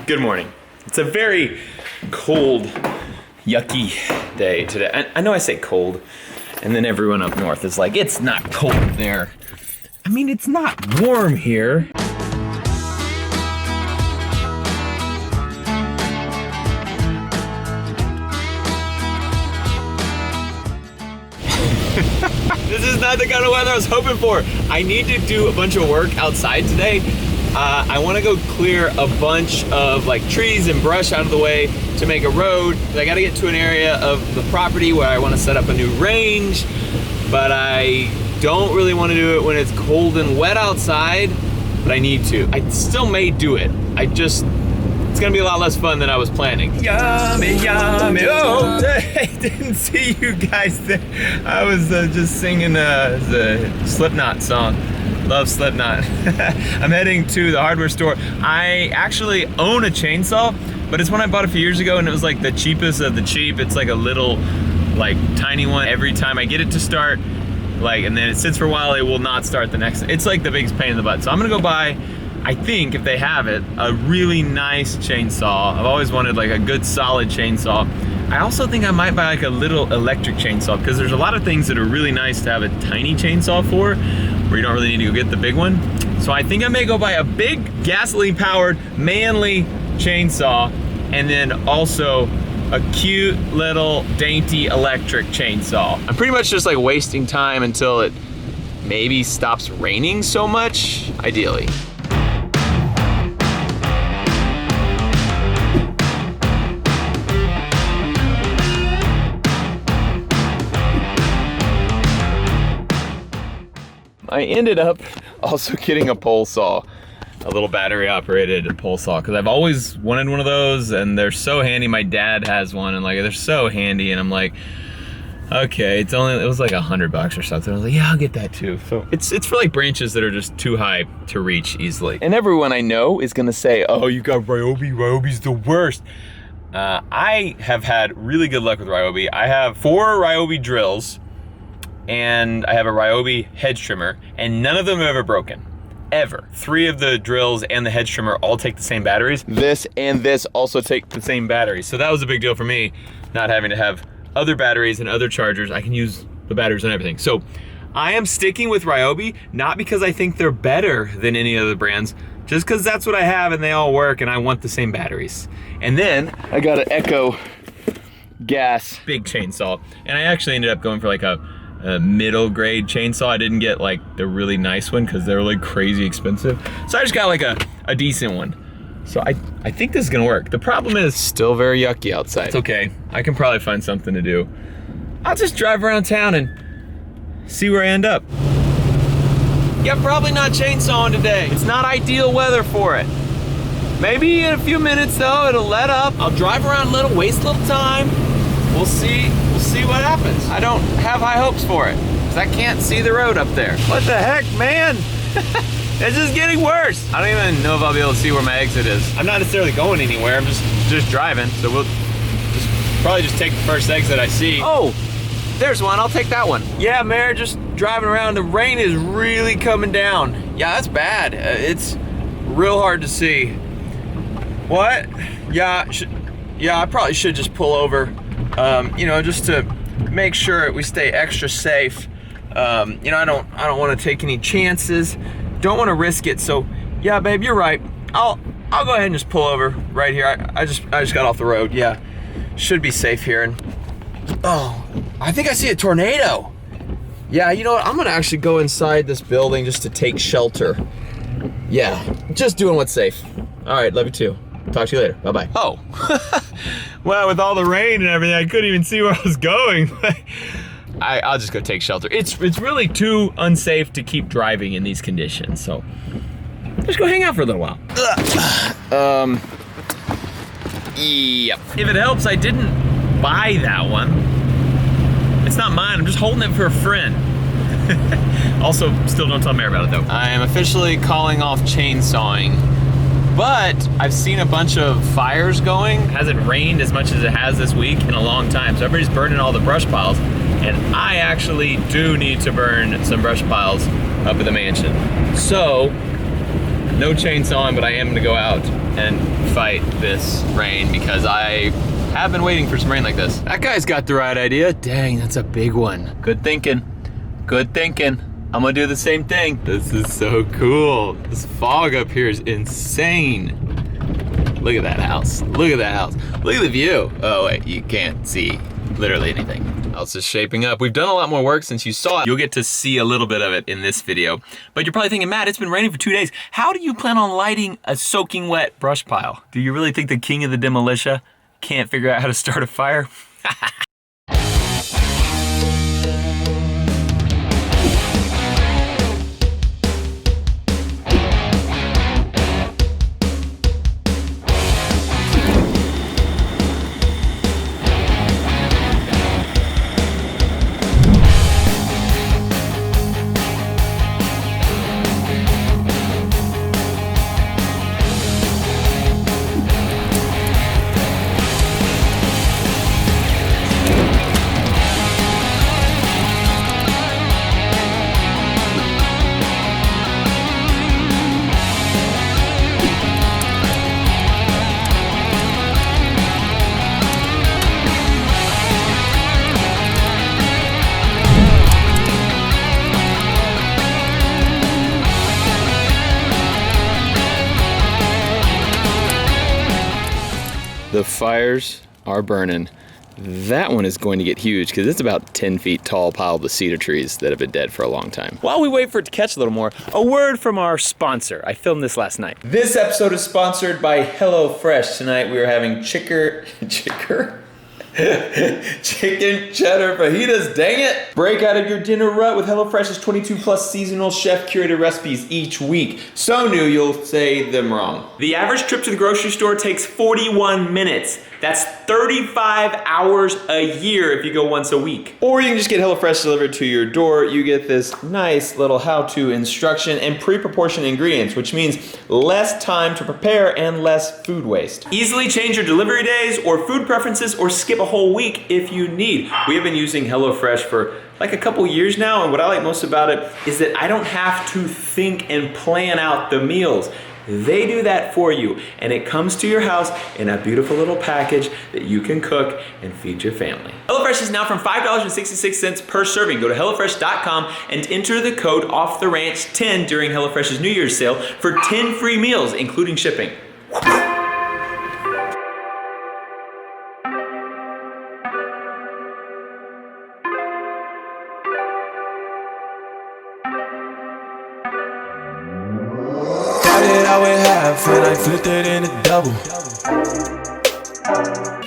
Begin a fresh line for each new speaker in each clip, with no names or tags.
Good morning. It's a very cold, yucky day today. I know I say cold, and then everyone up north is like, it's not cold there. I mean, it's not warm here. This is not the kind of weather I was hoping for. I need to do a bunch of work outside today. I want to go clear a bunch of like trees and brush out of the way to make a road. I got to get to an area of the property where I want to set up a new range, but I don't really want to do it when it's cold and wet outside, but I need to. I still may do it. It's gonna be a lot less fun than I was planning. Yummy, yummy, oh! I didn't see you guys there. I was just singing the Slipknot song. Love Slipknot. I'm heading to the hardware store. I actually own a chainsaw, but it's one I bought a few years ago and it was like the cheapest of the cheap. It's like a little, like tiny one. Every time I get it to start, and then it sits for a while, it will not start the next. It's like the biggest pain in the butt. So I'm gonna go buy, I think if they have it, a really nice chainsaw. I've always wanted like a good solid chainsaw. I also think I might buy like a little electric chainsaw because there's a lot of things that are really nice to have a tiny chainsaw for, where you don't really need to go get the big one. So I think I may go buy a big gasoline powered manly chainsaw and then also a cute little dainty electric chainsaw. I'm pretty much just like wasting time until it maybe stops raining so much, ideally. I ended up also getting a pole saw, a little battery operated pole saw, because I've always wanted one of those and they're so handy. My dad has one and like they're so handy and I'm like, okay, it was like $100 or something. I was like, yeah, I'll get that too. So it's for like branches that are just too high to reach easily. And everyone I know is gonna say, oh, you got Ryobi, Ryobi's the worst. I have had really good luck with Ryobi. I have 4 Ryobi drills and I have a Ryobi hedge trimmer, and none of them have ever broken, ever. 3 of the drills and the hedge trimmer all take the same batteries. This and this also take the same batteries. So that was a big deal for me, not having to have other batteries and other chargers. I can use the batteries and everything. So I am sticking with Ryobi, not because I think they're better than any other brands, just because that's what I have and they all work and I want the same batteries. And then I got an Echo gas big chainsaw, and I actually ended up going for like a middle grade chainsaw. I didn't get like the really nice one because they're like crazy expensive. So I just got like a decent one. So I think this is gonna work. The problem is still very yucky outside. It's okay, I can probably find something to do. I'll just drive around town and see where I end up. Yeah, probably not chainsawing today. It's not ideal weather for it. Maybe in a few minutes though, it'll let up. I'll drive around a little, waste a little time. We'll see what happens. I don't have high hopes for it, because I can't see the road up there. What the heck, man? It's just getting worse. I don't even know if I'll be able to see where my exit is. I'm not necessarily going anywhere, I'm just driving, so we'll probably just take the first exit I see. Oh, there's one, I'll take that one. Yeah, Mare, just driving around, the rain is really coming down. Yeah, that's bad. It's real hard to see. What? Yeah, I probably should just pull over. Just to make sure we stay extra safe. I don't want to take any chances. Don't want to risk it. So, yeah, babe, you're right. I'll go ahead and just pull over right here. I just got off the road. Yeah, should be safe here. And oh, I think I see a tornado. Yeah, you know what? I'm gonna actually go inside this building just to take shelter. Yeah, just doing what's safe. All right, love you too. Talk to you later. Bye-bye. Oh. Well, with all the rain and everything, I couldn't even see where I was going. I'll just go take shelter. It's really too unsafe to keep driving in these conditions, so just go hang out for a little while. Yep. If it helps, I didn't buy that one. It's not mine, I'm just holding it for a friend. Also, still don't tell Mare about it though. I am officially calling off chainsawing. But I've seen a bunch of fires going. It hasn't rained as much as it has this week in a long time, so everybody's burning all the brush piles. And I actually do need to burn some brush piles up at the mansion. So No chainsawing, but I am gonna go out and fight this rain because I have been waiting for some rain like this. That guy's got the right idea. Dang, that's a big one. Good thinking, good thinking. I'm gonna do the same thing. This is so cool. This fog up here is insane. Look at that house, look at that house. Look at the view. Oh wait, you can't see literally anything. House is shaping up. We've done a lot more work since you saw it. You'll get to see a little bit of it in this video. But you're probably thinking, Matt, it's been raining for 2 days. How do you plan on lighting a soaking wet brush pile? Do you really think the king of the demolition can't figure out how to start a fire? The fires are burning. That one is going to get huge because it's about 10 feet tall pile of cedar trees that have been dead for a long time. While we wait for it to catch a little more, a word from our sponsor. I filmed this last night. This episode is sponsored by HelloFresh. Tonight we are having chicken cheddar fajitas, dang it! Break out of your dinner rut with HelloFresh's 22+ seasonal chef-curated recipes each week. So new you'll say them wrong. The average trip to the grocery store takes 41 minutes. That's 35 hours a year if you go once a week. Or you can just get HelloFresh delivered to your door. You get this nice little how-to instruction and pre-proportioned ingredients, which means less time to prepare and less food waste. Easily change your delivery days or food preferences or skip a whole week if you need. We have been using HelloFresh for like a couple years now, and what I like most about it is that I don't have to think and plan out the meals. They do that for you, and it comes to your house in a beautiful little package that you can cook and feed your family. HelloFresh is now from $5.66 per serving. Go to HelloFresh.com and enter the code OffTheRanch10 during HelloFresh's New Year's sale for 10 free meals, including shipping.
And I flipped it in a double.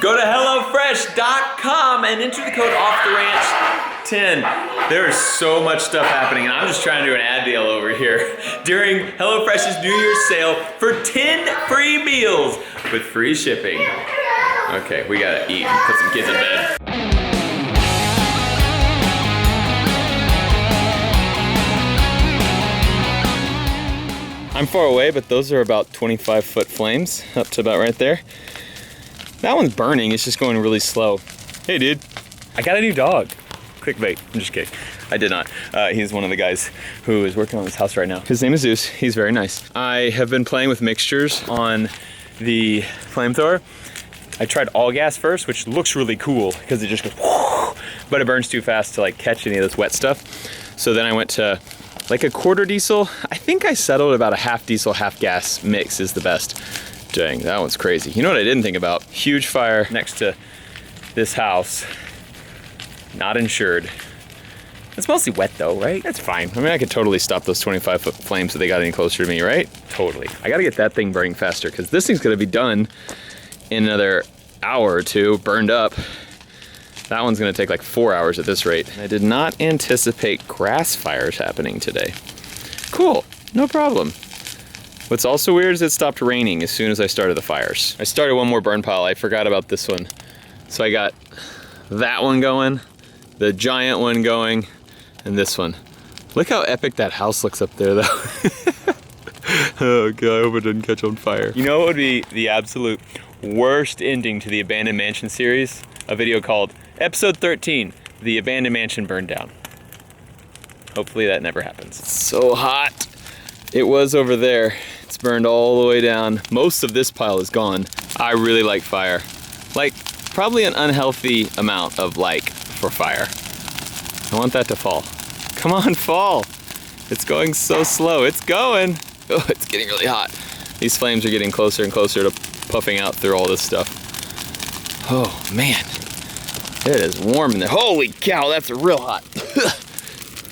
Go to HelloFresh.com and enter the code OffTheRanch10. There is so much stuff happening, and I'm just trying to do an ad deal over here during HelloFresh's New Year's sale for 10 free meals with free shipping. Okay, we gotta eat and put some kids in bed. I'm far away, but those are about 25-foot flames up to about right there. That one's burning, it's just going really slow. Hey dude, I got a new dog. Clickbait, I'm just kidding. I did not. He's one of the guys who is working on this house right now. His name is Zeus, he's very nice. I have been playing with mixtures on the flamethrower. I tried all gas first, which looks really cool because it just goes whoo, but it burns too fast to like catch any of this wet stuff. So then I went to like a quarter diesel. I think I settled about a half diesel, half gas mix is the best. Dang, that one's crazy. You know what I didn't think about? Huge fire next to this house. Not insured. It's mostly wet though, right? That's fine. I mean, I could totally stop those 25-foot flames if they got any closer to me, right? Totally. I gotta get that thing burning faster because this thing's gonna be done in another hour or two, burned up. That one's gonna take like 4 hours at this rate. I did not anticipate grass fires happening today. Cool, no problem. What's also weird is it stopped raining as soon as I started the fires. I started one more burn pile, I forgot about this one. So I got that one going, the giant one going, and this one. Look how epic that house looks up there though. Oh God, I hope it didn't catch on fire. You know what would be the absolute worst ending to the Abandoned Mansion series? A video called Episode 13, The Abandoned Mansion Burned Down. Hopefully that never happens. It's so hot. It was over there. It's burned all the way down. Most of this pile is gone. I really like fire. Like, probably an unhealthy amount of like for fire. I want that to fall. Come on, fall. It's going so slow. It's going. Oh, it's getting really hot. These flames are getting closer and closer to puffing out through all this stuff. Oh man, it is warm in there. Holy cow, that's real hot.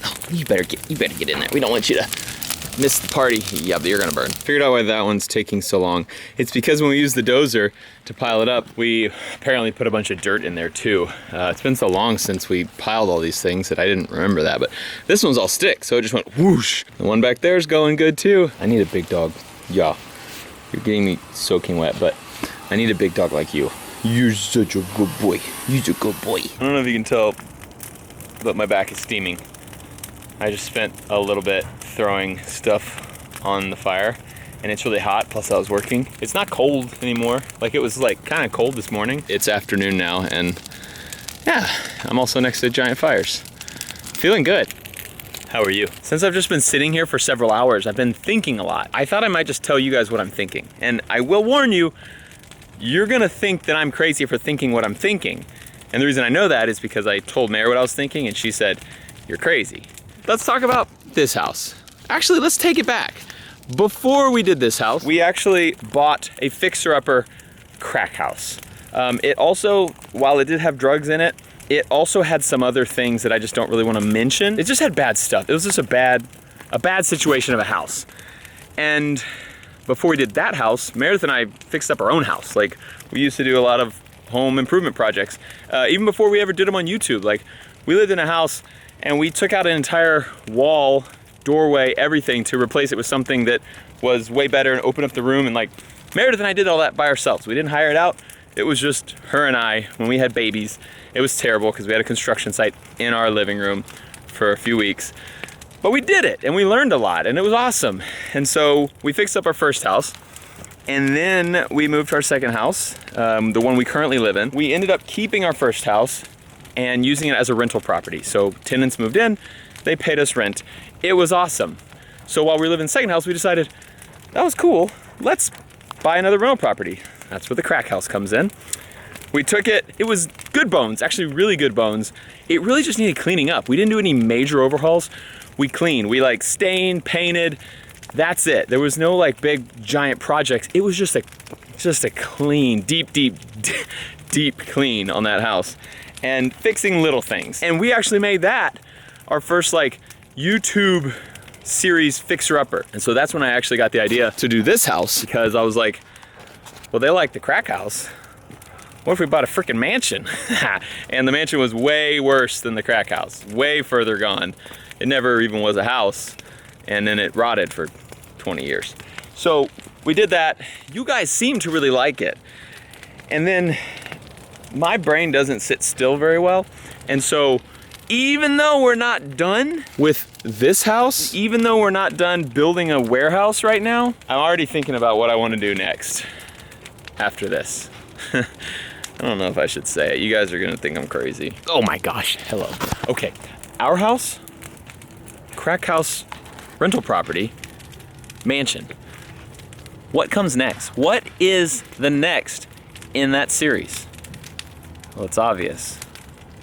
Oh, you better get in there. We don't want you to miss the party. Yeah, but you're gonna burn. Figured out why that one's taking so long. It's because when we use the dozer to pile it up, we apparently put a bunch of dirt in there too. It's been so long since we piled all these things that I didn't remember that, but this one's all stick, so it just went whoosh. The one back there is going good too. I need a big dog. Yeah, you're getting me soaking wet, but I need a big dog like you. You're such a good boy. You're a good boy. I don't know if you can tell, but my back is steaming. I just spent a little bit throwing stuff on the fire and it's really hot, plus I was working. It's not cold anymore. Like it was like kind of cold this morning. It's afternoon now and yeah, I'm also next to giant fires. Feeling good. How are you? Since I've just been sitting here for several hours, I've been thinking a lot. I thought I might just tell you guys what I'm thinking. And I will warn you, you're gonna think that I'm crazy for thinking what I'm thinking. And the reason I know that is because I told Mary what I was thinking and she said, you're crazy. Let's talk about this house. Actually, let's take it back. Before we did this house, we actually bought a fixer-upper crack house. It also, while it did have drugs in it, it also had some other things that I just don't really want to mention. It just had bad stuff. It was just a bad situation of a house. And before we did that house, Meredith and I fixed up our own house. Like, we used to do a lot of home improvement projects. Even before we ever did them on YouTube. Like, we lived in a house and we took out an entire wall, doorway, everything to replace it with something that was way better and open up the room. And like, Meredith and I did all that by ourselves. We didn't hire it out. It was just her and I when we had babies. It was terrible because we had a construction site in our living room for a few weeks. But we did it and we learned a lot and it was awesome. And so we fixed up our first house and then we moved to our second house, the one we currently live in. We ended up keeping our first house and using it as a rental property. So tenants moved in, they paid us rent. It was awesome. So while we live in the second house, we decided, that was cool, let's buy another rental property. That's where the crack house comes in. We took it, it was good bones, actually really good bones. It really just needed cleaning up. We didn't do any major overhauls. We cleaned, we like stained, painted, that's it. There was no like big giant projects. It was just a clean, deep clean on that house and fixing little things. And we actually made that our first like YouTube series fixer-upper. And so that's when I actually got the idea to do this house because I was like, well, they like the crack house. What if we bought a freaking mansion? And the mansion was way worse than the crack house, way further gone. It never even was a house. And then it rotted for 20 years. So we did that. You guys seem to really like it. And then my brain doesn't sit still very well. And so even though we're not done with this house, even though we're not done building a warehouse right now, I'm already thinking about what I want to do next after this. I don't know if I should say it. You guys are gonna think I'm crazy. Oh my gosh, hello. Okay, our house, crack house, rental property, mansion. What comes next? What is the next in that series? Well, it's obvious.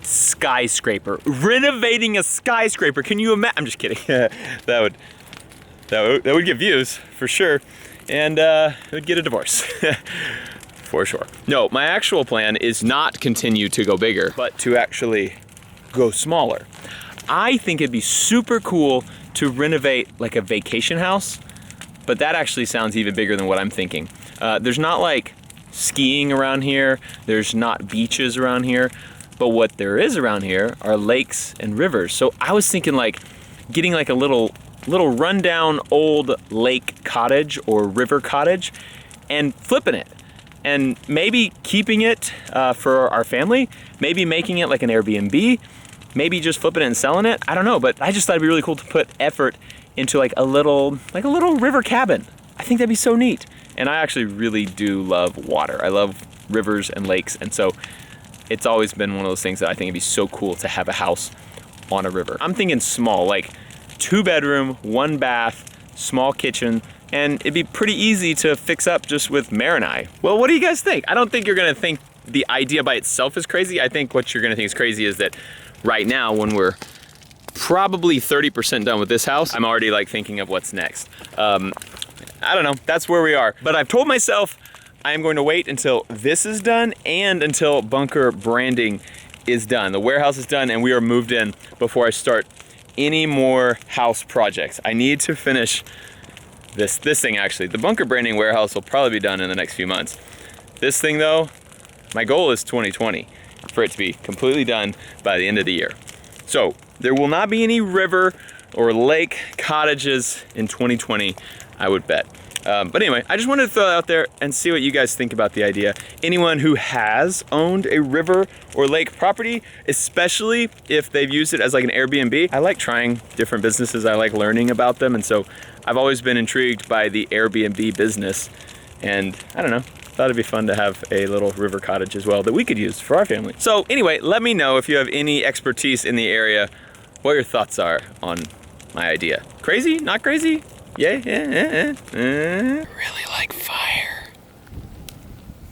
Skyscraper. Renovating a skyscraper. Can you imagine? I'm just kidding. that would get views for sure, and it would get a divorce for sure. No, my actual plan is not continue to go bigger, but to actually go smaller. I think it'd be super cool to renovate like a vacation house, but that actually sounds even bigger than what I'm thinking. There's not like skiing around here. There's not beaches around here. But what there is around here are lakes and rivers. So I was thinking like getting like a little rundown old lake cottage or river cottage and flipping it. And maybe keeping it for our family, maybe making it like an Airbnb, maybe just flipping it and selling it. I don't know, but I just thought it'd be really cool to put effort into like a little river cabin. I think that'd be so neat. And I actually really do love water. I love rivers and lakes, and so it's always been one of those things that I think it'd be so cool to have a house on a river. I'm thinking small, like 2 bedroom, 1 bath, small kitchen, and it'd be pretty easy to fix up just with Mare and I. Well, what do you guys think? I don't think you're gonna think the idea by itself is crazy. I think what you're gonna think is crazy is that right now, when we're probably 30% done with this house, I'm already like thinking of what's next. I don't know, that's where we are. But I've told myself I am going to wait until this is done and until bunker branding is done. The warehouse is done and we are moved in before I start any more house projects. I need to finish this thing actually. The bunker branding warehouse will probably be done in the next few months. This thing though, my goal is 2020 for it to be completely done by the end of the year. So there will not be any river or lake cottages in 2020, I would bet. But anyway, I just wanted to throw it out there and see what you guys think about the idea. Anyone who has owned a river or lake property, especially if they've used it as like an Airbnb, I like trying different businesses. I like learning about them. And so I've always been intrigued by the Airbnb business. And I don't know, thought it'd be fun to have a little river cottage as well that we could use for our family. So anyway, let me know if you have any expertise in the area, what your thoughts are on my idea. Crazy? Not crazy? Yeah. Really like fire.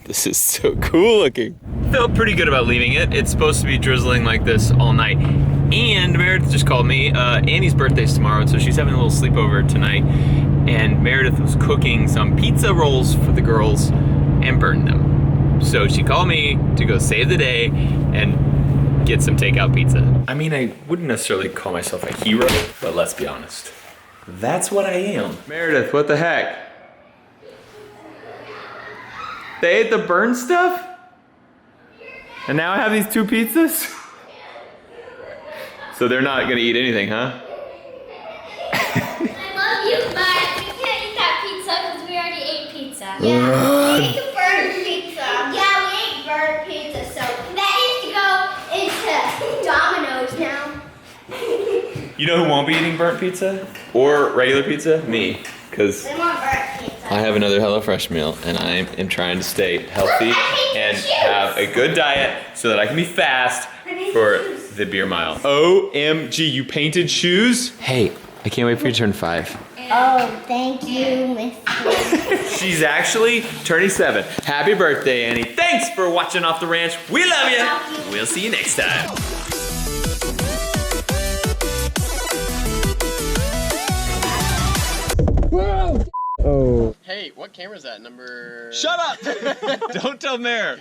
This is so cool looking. Felt pretty good about leaving it. It's supposed to be drizzling like this all night. And Meredith just called me. Annie's birthday's tomorrow, so she's having a little sleepover tonight. And Meredith was cooking some pizza rolls for the girls and burned them. So she called me to go save the day and get some takeout pizza. I mean, I wouldn't necessarily call myself a hero, but let's be honest. That's what I am. Meredith, what the heck? They ate the burned stuff? And now I have these 2 pizzas? So they're not gonna eat anything, huh?
I love you, but we can't eat that pizza because we already ate pizza. Yeah, we ate the burnt pizza. Yeah, we ate burnt pizza, so that needs to go into Domino's now.
You know who won't be eating burnt pizza? Or regular pizza? Me. Because
They want burnt pizza.
I have another HelloFresh meal and I am trying to stay healthy and have a good diet so that I can be fast for the beer mile. OMG, you painted shoes? Hey, I can't wait for you to turn 5.
Oh, thank you, Miss.
She's actually turning 7. Happy birthday, Annie. Thanks for watching Off the Ranch. We love you. We'll see you next time.
Oh. Hey, what camera is that? Number...
Shut up! Don't tell Mare.